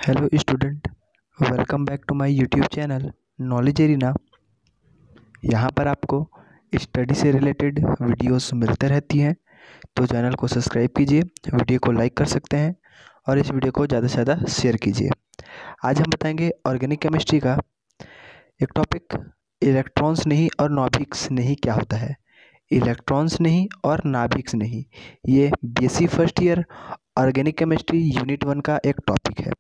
Hello student, welcome back to my YouTube channel Knowledge Arena. यहाँ पर आपको study से रिलेटेड वीडियोस मिलते रहती हैं, तो चैनल को सब्सक्राइब कीजिए, वीडियो को लाइक कर सकते हैं और इस वीडियो को ज़्यादा से ज़्यादा शेयर कीजिए। आज हम बताएंगे ऑर्गेनिक केमिस्ट्री का एक टॉपिक, इलेक्ट्रॉन्स नहीं और नाभिक्स नहीं क्या होता है। इलेक्ट्रॉन्स नहीं और नाभिक्स नहीं, ये BSc first year organic chemistry unit 1 का एक टॉपिक है।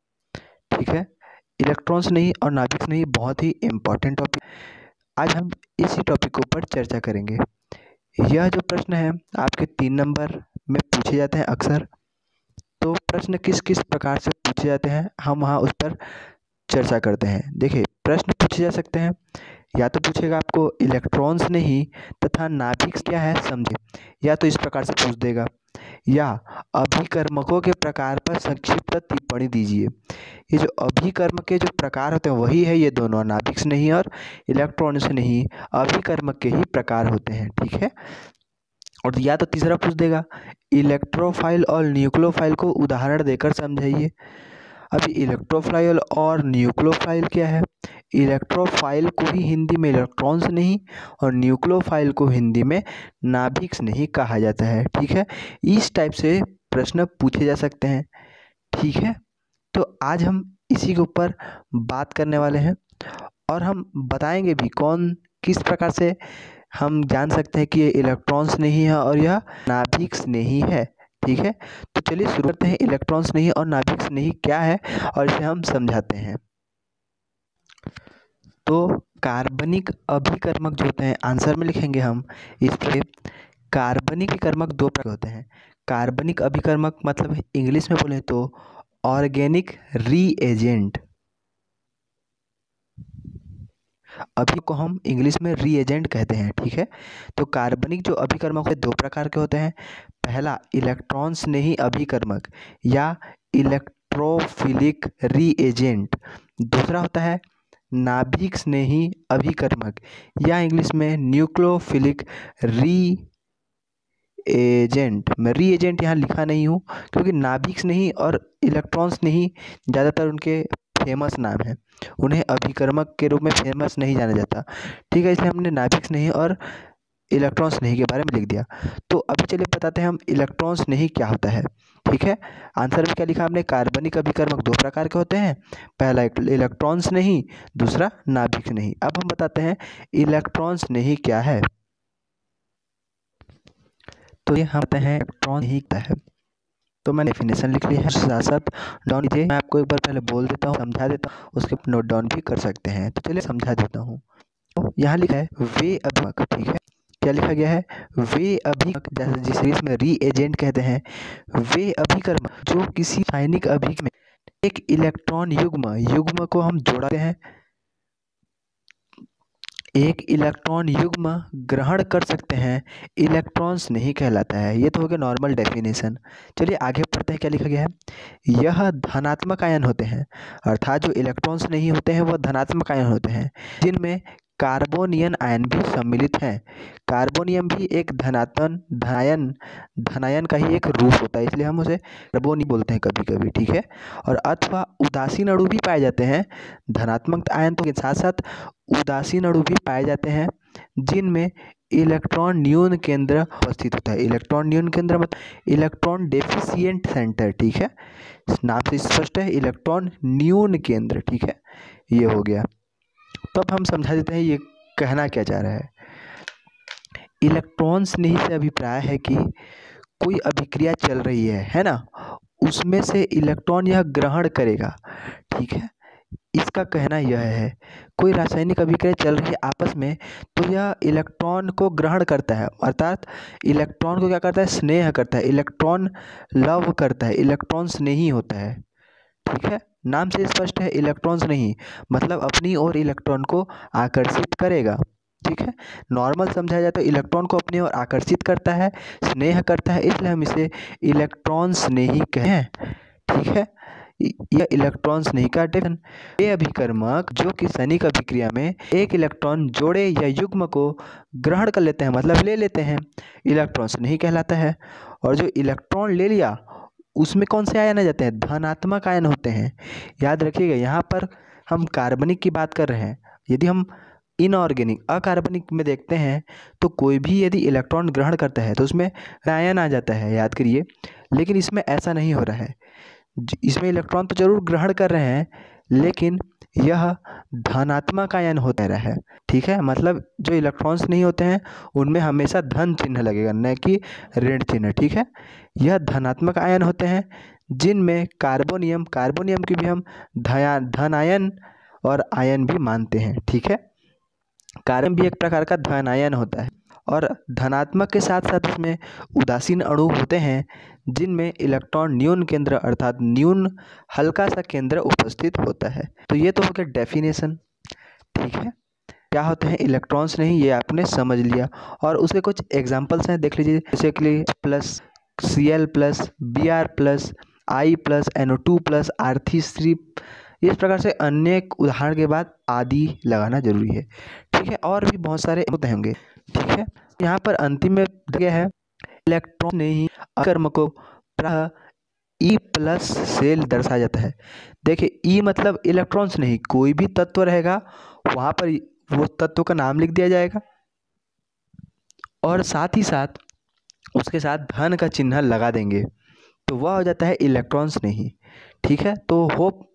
ठीक है, इलेक्ट्रॉन्स नहीं और नाभिक्स नहीं बहुत ही इम्पॉर्टेंट टॉपिक। आज हम इसी टॉपिक के ऊपर चर्चा करेंगे। यह जो प्रश्न है आपके 3 नंबर में पूछे जाते हैं अक्सर। तो प्रश्न किस किस प्रकार से पूछे जाते हैं हम वहाँ उस पर चर्चा करते हैं। देखिए, प्रश्न पूछे जा सकते हैं, या तो पूछेगा आपको इलेक्ट्रॉन्स नहीं तथा नाभिक्स क्या है समझे, या तो इस प्रकार से पूछ देगा, या अभिकर्मकों के प्रकार पर संक्षिप्त टिप्पणी दीजिए। ये जो अभिकर्मक के जो प्रकार होते हैं वही है ये दोनों, नाभिक्स नहीं और इलेक्ट्रॉन्स नहीं, अभिकर्मक के ही प्रकार होते हैं। ठीक है, और या तो तीसरा पूछ देगा, इलेक्ट्रोफाइल और न्यूक्लियोफाइल को उदाहरण देकर समझाइए। अभी इलेक्ट्रोफाइल और न्यूक्लियोफाइल क्या है? इलेक्ट्रोफाइल को ही हिंदी में इलेक्ट्रॉन्स नहीं और न्यूक्लियोफाइल को हिंदी में नाभिक्स नहीं कहा जाता है। ठीक है, इस टाइप से प्रश्न पूछे जा सकते हैं। ठीक है, तो आज हम इसी के ऊपर बात करने वाले हैं और हम बताएंगे भी कौन किस प्रकार से हम जान सकते हैं कि ये इलेक्ट्रॉन्स नहीं है और यह नाभिक्स नहीं है। ठीक है, तो चलिए शुरू करते हैं। इलेक्ट्रॉन्स नहीं और नाभिक्स नहीं क्या है और इसे हम समझाते हैं। तो कार्बनिक अभिकर्मक जो होते हैं, आंसर में लिखेंगे हम इस पर। कार्बनिक अभिकर्मक दो प्रकार होते हैं। कार्बनिक अभिकर्मक मतलब इंग्लिश में बोले तो ऑर्गेनिक रीएजेंट। अभी को हम इंग्लिश में रीएजेंट कहते हैं। ठीक है, तो कार्बनिक जो अभिकर्मक है दो प्रकार के होते हैं। पहला इलेक्ट्रॉन्स नहीं अभिकर्मक या इलेक्ट्रोफिलिक रीएजेंट। दूसरा होता है नाभिक्स नहीं अभिकर्मक या इंग्लिश में न्यूक्लियोफिलिक री एजेंट। मैं रीएजेंट यहाँ लिखा नहीं हूँ क्योंकि नाभिक्स नहीं और इलेक्ट्रॉन्स नहीं ज़्यादातर उनके फेमस नाम है, उन्हें अभिकर्मक के रूप में फेमस नहीं जाना जाता। ठीक है, इसलिए हमने नाभिक्स नहीं और इलेक्ट्रॉन्स नहीं के बारे में लिख दिया। तो अभी चलिए बताते हैं हम इलेक्ट्रॉन्स नहीं क्या होता है। ठीक है, आंसर में क्या लिखा हमने? कार्बनिक अभिकर्मक दो प्रकार के होते हैं, पहला इलेक्ट्रॉन्स नहीं, दूसरा नाभिक्स नहीं। अब हम बताते हैं इलेक्ट्रॉन्स नहीं क्या है। तो ये हम बताते हैं इलेक्ट्रॉन नहीं क्या है। तो मैंने डेफिनेशन लिख लिया है, साथ साथ डाउन कीजिए। मैं आपको एक बार पहले बोल देता हूँ, समझा देता हूँ, उसके नोट डाउन भी कर सकते हैं। तो चलिए समझा देता हूँ। तो यहाँ लिखा है वे अभिकर्मक। ठीक है, क्या लिखा गया है? वे अभिकर्मक, जैसे जिस इंग्लिश में रीएजेंट कहते हैं, वे अभिकर्मक जो किसी रासायनिक अभिक में एक इलेक्ट्रॉन युग्म को हम जोड़ते हैं, एक इलेक्ट्रॉन युग्म ग्रहण कर सकते हैं, इलेक्ट्रॉन्स नहीं कहलाता है। ये तो हो गया नॉर्मल डेफिनेशन। चलिए आगे पढ़ते हैं, क्या लिखा गया है? यह धनात्मक आयन होते हैं, अर्थात जो इलेक्ट्रॉन्स नहीं होते हैं वह धनात्मक आयन होते हैं, जिनमें कार्बोनियन आयन भी सम्मिलित हैं। कार्बोनियम भी एक धनायन का ही एक रूप होता है, इसलिए हम उसे कार्बोनी बोलते हैं कभी कभी। ठीक है, और अथवा उदासीन अणु भी पाए जाते हैं। धनात्मक आयन तो के साथ साथ उदासीन अणु भी पाए जाते हैं, जिनमें इलेक्ट्रॉन न्यून केंद्र उपस्थित होता है। इलेक्ट्रॉन न्यून केंद्र मतलब इलेक्ट्रॉन डेफिशिएंट सेंटर। ठीक है, नाम से स्पष्ट है, इलेक्ट्रॉन न्यून केंद्र। ठीक है, ये हो गया। तो अब हम समझा देते हैं ये कहना क्या चाह रहा है। इलेक्ट्रॉन्स नहीं से अभिप्राय है कि कोई अभिक्रिया चल रही है ना, उसमें से इलेक्ट्रॉन यह ग्रहण करेगा। ठीक है, इसका कहना यह है कोई रासायनिक अभिक्रिया चल रही है आपस में, तो यह इलेक्ट्रॉन को ग्रहण करता है, अर्थात इलेक्ट्रॉन को क्या करता है? स्नेह करता है, इलेक्ट्रॉन लव करता है, इलेक्ट्रॉन स्नेही होता है। ठीक है, नाम से स्पष्ट है, इलेक्ट्रॉन्स नहीं मतलब अपनी ओर इलेक्ट्रॉन को आकर्षित करेगा। ठीक है, नॉर्मल समझा जाए तो इलेक्ट्रॉन को अपनी ओर आकर्षित करता है, स्नेह करता है, इसलिए हम इसे इलेक्ट्रॉन स्नेही कहते हैं। ठीक है, यह इलेक्ट्रॉन स्नेही का डेफिनेशन। ये अभिकर्मक जो कि रासायनिक अभिक्रिया में एक इलेक्ट्रॉन जोड़े या युग्म को ग्रहण कर लेते हैं, मतलब ले लेते हैं, इलेक्ट्रॉन स्नेही कहलाता है। और जो इलेक्ट्रॉन ले लिया उसमें कौन से आयन आ जाते हैं? धनात्मक आयन होते हैं। याद रखिएगा, यहाँ पर हम कार्बनिक की बात कर रहे हैं। यदि हम इनऑर्गेनिक अकार्बनिक में देखते हैं तो कोई भी यदि इलेक्ट्रॉन ग्रहण करता है तो उसमें आयन आ जाता है, याद करिए। लेकिन इसमें ऐसा नहीं हो रहा है। इसमें इलेक्ट्रॉन तो जरूर ग्रहण कर रहे हैं, लेकिन यह धनात्मक आयन होता रहा है। ठीक है, मतलब जो इलेक्ट्रॉन्स नहीं होते हैं उनमें हमेशा धन चिन्ह लगेगा, न कि ऋण चिन्ह। ठीक है, यह धनात्मक आयन होते हैं जिनमें कार्बोनियम की भी हम धन आयन और आयन भी मानते हैं। ठीक है, कार्बन भी एक प्रकार का धन आयन होता है। और धनात्मक के साथ साथ इसमें उदासीन अणु होते हैं जिनमें इलेक्ट्रॉन न्यून केंद्र अर्थात न्यून हल्का सा केंद्र उपस्थित होता है। तो ये तो हो गया डेफिनेशन। ठीक है, क्या होते हैं इलेक्ट्रॉन्स नहीं, ये आपने समझ लिया। और उसके कुछ एग्जांपल्स हैं, देख लीजिए। जैसे कि plus, Cl plus, Br plus, I plus, NO2 plus, R3 इस प्रकार से अनेक उदाहरण के बाद आदि लगाना जरूरी है। ठीक है, और भी बहुत सारे होंगे। ठीक है, यहाँ पर अंतिम में दिया है इलेक्ट्रॉन नहीं अकर्मक को प्रायः E प्लस से दर्शाया जाता है। देखिए, E मतलब इलेक्ट्रॉन्स नहीं, कोई भी तत्व रहेगा वहाँ पर वो तत्व का नाम लिख दिया जाएगा और साथ ही साथ उसके साथ धन का चिन्ह लगा देंगे, तो वह हो जाता है इलेक्ट्रॉन्स नहीं। ठीक है, तो होप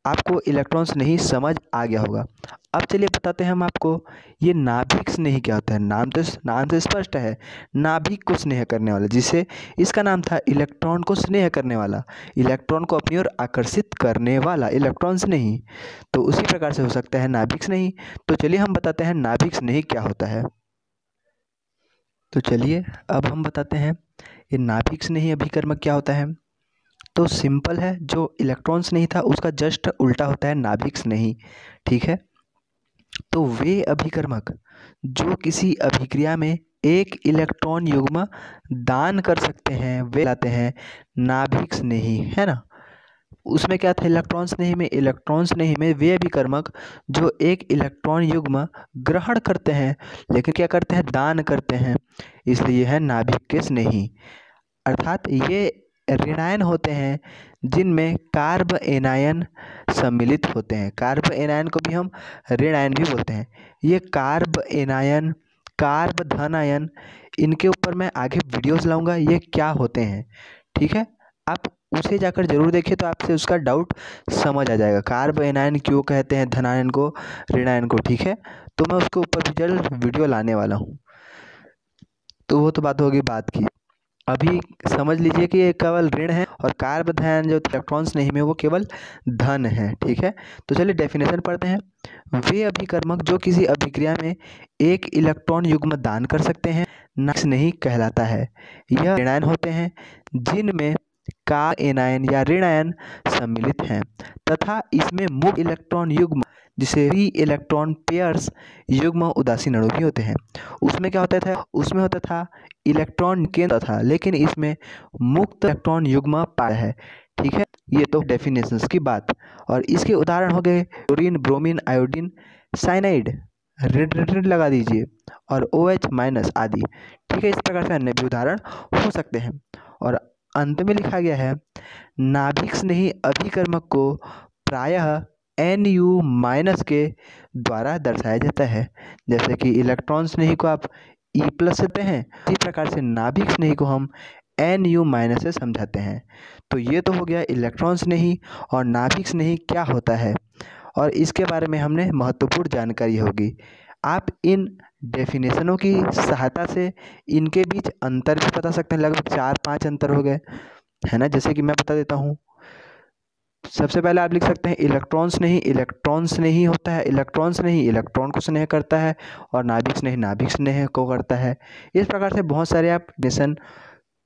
आपको इलेक्ट्रॉन्स नहीं समझ आ गया होगा। अब चलिए बताते हैं हम आपको ये नाभिक स्नेही क्या होता है। नाम से स्पष्ट है, नाभिक को स्नेह करने वाला, जिसे इसका नाम था इलेक्ट्रॉन को स्नेह करने वाला, इलेक्ट्रॉन को अपनी ओर आकर्षित करने वाला, इलेक्ट्रॉन्स नहीं। तो उसी प्रकार से हो सकता है नाभिक स्नेही। तो चलिए हम बताते हैं नाभिक स्नेही क्या होता है। तो चलिए अब हम बताते हैं ये नाभिक स्नेही अभिकर्मक क्या होता है। तो सिंपल है, जो इलेक्ट्रॉन्स नहीं था उसका जस्ट उल्टा होता है नाभिक स्नेही। ठीक है, तो वे अभिकर्मक जो किसी अभिक्रिया में एक इलेक्ट्रॉन युग्म दान कर सकते हैं वे लाते हैं नाभिक स्नेही, है ना। उसमें क्या था, इलेक्ट्रॉन्स नहीं में वे अभिकर्मक जो एक इलेक्ट्रॉन युग्म ग्रहण करते हैं लेकिन क्या करते हैं, दान करते हैं, इसलिए है नाभिक के स्नेही। अर्थात ये ऋणायन होते हैं जिनमें कार्ब एनायन सम्मिलित होते हैं। कार्ब एनायन को भी हम ऋण आयन भी बोलते हैं। ये कार्ब एनायन, कार्ब धन आयन, इनके ऊपर मैं आगे वीडियोस लाऊंगा ये क्या होते हैं। ठीक है, आप उसे जाकर जरूर देखिए तो आपसे उसका डाउट समझ आ जाएगा, कार्ब एनायन क्यों कहते हैं धन आयन को, ऋण आयन को। ठीक है, तो मैं उसके ऊपर भी जल्द वीडियो लाने वाला हूँ। तो वो तो बात होगी बात की। अभी समझ लीजिए कि ये केवल ऋण है और कार्ब धन जो इलेक्ट्रॉन्स नहीं में वो केवल धन है। ठीक है, तो चलिए डेफिनेशन पढ़ते हैं। वे अभिकर्मक जो किसी अभिक्रिया में एक इलेक्ट्रॉन युग्म दान कर सकते हैं नाभिक नहीं कहलाता है। यह ऋणायन होते हैं जिनमें का एनायन या ऋण आयन सम्मिलित हैं तथा इसमें मुक्त इलेक्ट्रॉन युग्म जिसे फ्री इलेक्ट्रॉन पेयर्स युग्म उदासीन अणु भी होते हैं। उसमें क्या होता था, उसमें होता था इलेक्ट्रॉन केंद्र था, लेकिन इसमें मुक्त इलेक्ट्रॉन युग्म पाया है। ठीक है, ये तो डेफिनेशंस की बात। और इसके उदाहरण हो गए क्लोरीन, ब्रोमीन, आयोडीन, साइनाइड, ऋण लगा दीजिए, और OH- आदि। ठीक है, इस प्रकार से अन्य भी उदाहरण हो सकते हैं। और अंत में लिखा गया है नाभिक स्नेही अभिकर्मक को प्रायः Nu- के द्वारा दर्शाया जाता है। जैसे कि इलेक्ट्रॉन स्नेही को आप E+ देते हैं, इसी प्रकार से नाभिक स्नेही को हम Nu- से समझाते हैं। तो ये तो हो गया इलेक्ट्रॉन स्नेही और नाभिक स्नेही क्या होता है, और इसके बारे में हमने महत्वपूर्ण जानकारी होगी। आप इन डेफिनेशनों की सहायता से इनके बीच अंतर भी बता सकते हैं। लगभग 4-5 अंतर हो गए, है ना। जैसे कि मैं बता देता हूँ। सबसे पहले आप लिख सकते हैं इलेक्ट्रॉन्स नहीं होता है, इलेक्ट्रॉन्स नहीं इलेक्ट्रॉन को स्नेह करता है, और नाभिक स्नेह को करता है। इस प्रकार से बहुत सारे आप डेफिनेशन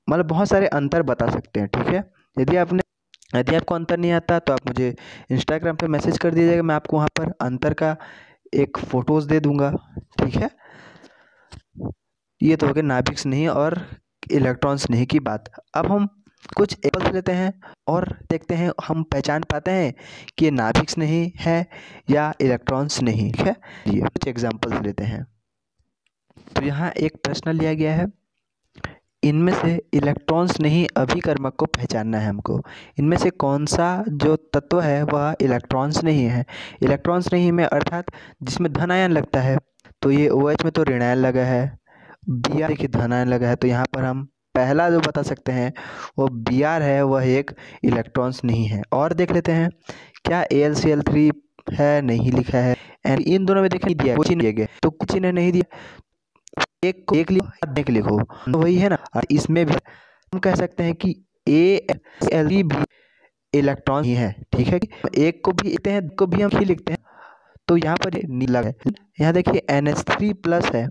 मतलब बहुत सारे अंतर बता सकते हैं। ठीक है, यदि आपको अंतर नहीं आता तो आप मुझे इंस्टाग्राम पे मैसेज कर दीजिएगा, मैं आपको वहाँ पर अंतर का एक फ़ोटोज़ दे दूँगा। ठीक है, ये तो हो गया नाभिक स्नेही और इलेक्ट्रॉन स्नेही की बात। अब हम कुछ एग्जाम्पल्स लेते हैं और देखते हैं हम पहचान पाते हैं कि ये नाभिक स्नेही है या इलेक्ट्रॉन स्नेही। ठीक है, ये कुछ एग्जाम्पल्स लेते हैं। तो यहाँ एक प्रश्न लिया गया है, इनमें से इलेक्ट्रॉन्स नहीं अभिकर्मक को पहचानना है हमको। इनमें से कौन सा जो तत्व है वह इलेक्ट्रॉन्स नहीं है। इलेक्ट्रॉन्स नहीं में अर्थात जिसमें धन आयन लगता है, तो ये OH में तो ऋण आयन लगा है, Br देखिए धन आयन लगा है, तो यहाँ पर हम पहला जो बता सकते हैं वो Br है, वह एक इलेक्ट्रॉन्स नहीं है। और देख लेते हैं क्या AlCl3 है, नहीं लिखा है। एंड इन दोनों में देखिए दिया कुछ नहीं दिया, तो कुछ इन्हें नहीं दिया, एक को एक लिखो देख लिखो, तो वही है ना। और इसमें भी हम कह सकते हैं कि AL भी इलेक्ट्रॉन ही है, ठीक है। एक को भी लिखते हैं, को भी हम ही लिखते हैं, तो यहाँ पर नीला है। यहाँ देखिए NH3+ है,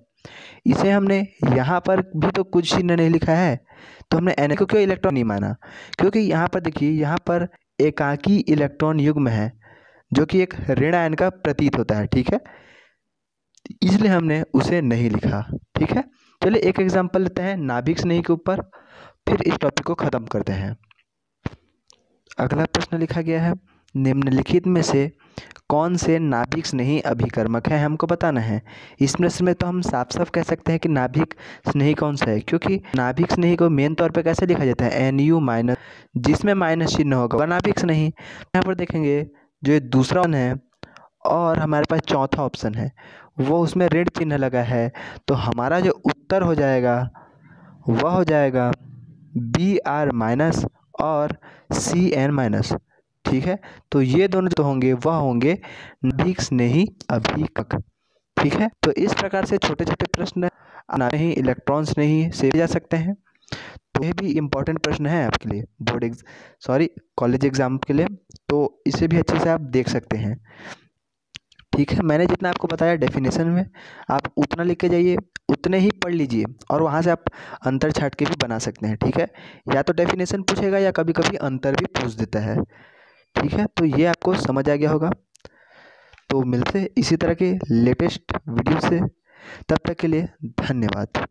इसे हमने यहाँ पर भी तो कुछ चिन्ह नहीं लिखा है, तो हमने NH को क्यों इलेक्ट्रॉन नहीं माना, क्योंकि यहाँ पर देखिए यहाँ पर एकाकी इलेक्ट्रॉन युग्म है जो कि एक ऋण आयन का प्रतीत होता है, ठीक है, इसलिए हमने उसे नहीं लिखा, ठीक है। चलिए एक एग्जांपल लेते हैं नाभिक स्नेही के ऊपर, फिर इस टॉपिक को ख़त्म करते हैं। अगला प्रश्न लिखा गया है, निम्नलिखित में से कौन से नाभिक स्नेही अभिकर्मक है, हमको बताना है। इस प्रश्न में तो हम साफ साफ कह सकते हैं कि नाभिक स्नेही कौन सा है, क्योंकि नाभिक स्नेही को मेन तौर पे कैसे लिखा जाता है, NU-, जिसमें माइनस चिन्ह होगा वह नाभिक स्नेही। यहाँ पर देखेंगे जो ये दूसरा ऑप्शन है और हमारे पास चौथा ऑप्शन है वो उसमें ऋण चिन्ह लगा है, तो हमारा जो उत्तर हो जाएगा वह हो जाएगा Br- और Cn-, ठीक है। तो ये दोनों जो होंगे वह होंगे नाभिक स्नेही अभिकर्मक, ठीक है। तो इस प्रकार से छोटे छोटे प्रश्न नहीं इलेक्ट्रॉन्स नहीं से जा सकते हैं, तो ये भी इम्पोर्टेंट प्रश्न है आपके लिए कॉलेज एग्जाम के लिए, तो इसे भी अच्छे से आप देख सकते हैं, ठीक है। मैंने जितना आपको बताया डेफिनेशन में आप उतना लिख के जाइए, उतने ही पढ़ लीजिए, और वहाँ से आप अंतर छाट के भी बना सकते हैं, ठीक है। या तो डेफिनेशन पूछेगा या कभी कभी अंतर भी पूछ देता है, ठीक है। तो ये आपको समझ आ गया होगा। तो मिलते इसी तरह के लेटेस्ट वीडियो से, तब तक के लिए धन्यवाद।